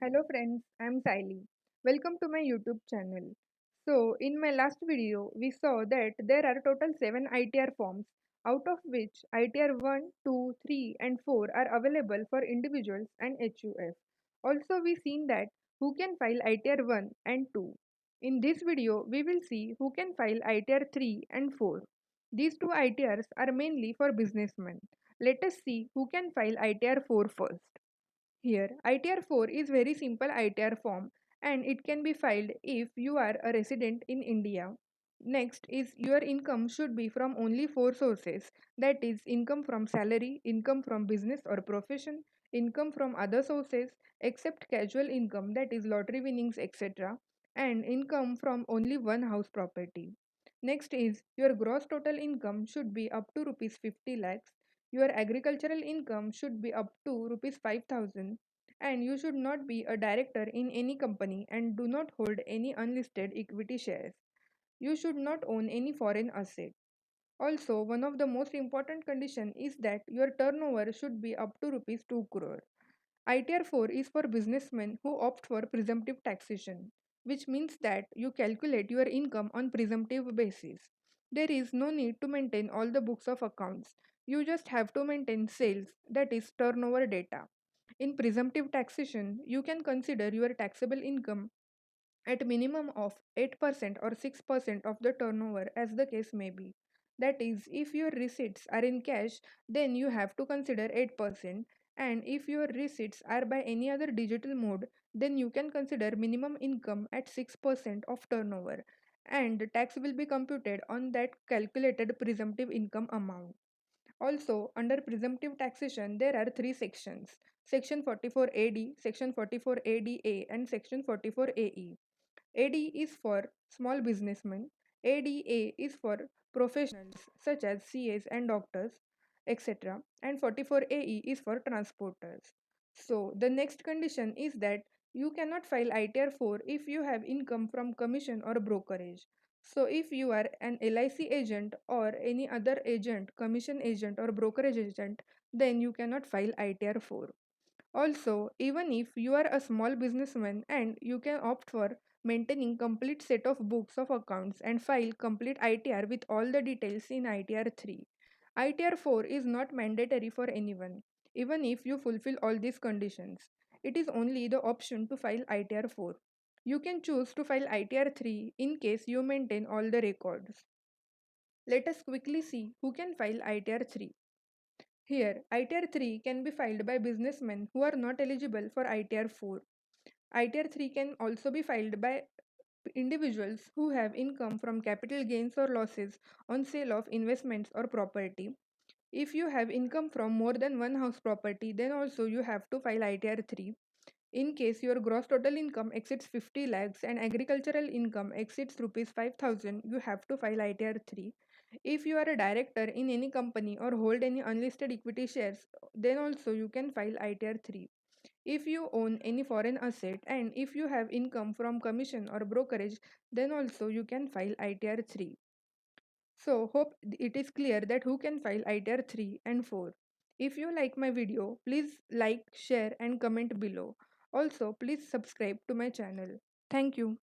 Hello friends, I'm Saili. Welcome to my YouTube channel. So, in my last video, we saw that there are total 7 ITR forms, out of which ITR 1, 2, 3 and 4 are available for individuals and HUF. Also, we seen that who can file ITR 1 and 2. In this video, we will see who can file ITR 3 and 4. These two ITRs are mainly for businessmen. Let us see who can file ITR 4 first. Here, ITR 4 is very simple ITR form and it can be filed if you are a resident in India. Next is your income should be from only four sources, that is income from salary, income from business or profession, income from other sources except casual income, that is lottery winnings, etc., and income from only one house property. Next is your gross total income should be up to rupees 50 lakhs. Your agricultural income should be up to rupees 5,000, and you should not be a director in any company and do not hold any unlisted equity shares. You should not own any foreign asset. Also, one of the most important condition is that your turnover should be up to rupees 2 crore. ITR 4 is for businessmen who opt for presumptive taxation, which means that you calculate your income on presumptive basis. There is no need to maintain all the books of accounts. You just have to maintain sales, that is turnover data. In presumptive taxation, you can consider your taxable income at minimum of 8% or 6% of the turnover as the case may be. That is, if your receipts are in cash, then you have to consider 8%, and if your receipts are by any other digital mode, then you can consider minimum income at 6% of turnover, and the tax will be computed on that calculated presumptive income amount. Also, under presumptive taxation, there are three sections: Section 44AD, Section 44ADA, and Section 44AE. AD is for small businessmen, ADA is for professionals such as CAs and doctors, etc., and 44AE is for transporters. So, the next condition is that you cannot file ITR 4 if you have income from commission or brokerage. So, if you are an LIC agent or any other agent, commission agent or brokerage agent, then you cannot file ITR 4. Also, even if you are a small businessman and you can opt for maintaining complete set of books of accounts and file complete ITR with all the details in ITR 3. ITR 4 is not mandatory for anyone, even if you fulfill all these conditions. It is only the option to file ITR 4. You can choose to file ITR 3 in case you maintain all the records. Let us quickly see who can file ITR 3. Here, ITR 3 can be filed by businessmen who are not eligible for ITR 4. ITR 3 can also be filed by individuals who have income from capital gains or losses on sale of investments or property. If you have income from more than one house property, then also you have to file ITR 3. In case your gross total income exceeds 50 lakhs and agricultural income exceeds rupees 5,000, you have to file ITR 3. If you are a director in any company or hold any unlisted equity shares, then also you can file ITR 3. If you own any foreign asset and if you have income from commission or brokerage, then also you can file ITR 3. So, hope it is clear that who can file ITR 3 and 4. If you like my video, please like, share and comment below. Also, please subscribe to my channel. Thank you.